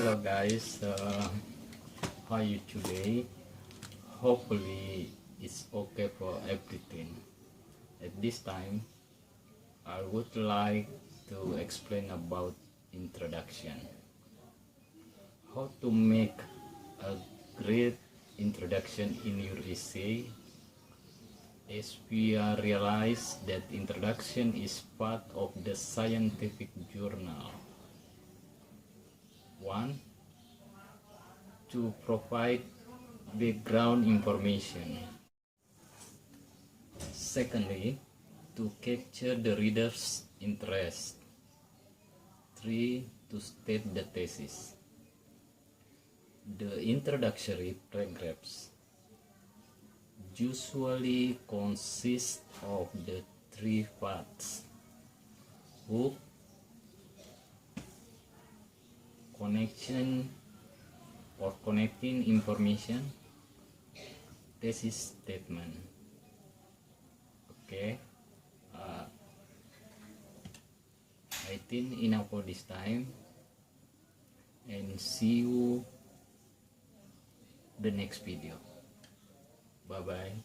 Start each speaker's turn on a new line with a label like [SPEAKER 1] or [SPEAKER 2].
[SPEAKER 1] Hello guys, how are you today? Hopefully it's okay for everything. At this time, I would like to explain about introduction. How to make a great introduction in your essay, as we realize that introduction is part of the scientific journal. 1. To provide background information. Secondly, to capture the reader's interest. 3. To state the thesis. The introductory paragraphs usually consist of the 3 parts: hook, connection or connecting information, thesis statement. Okay, I think enough for this time, and see you the next video. Bye bye.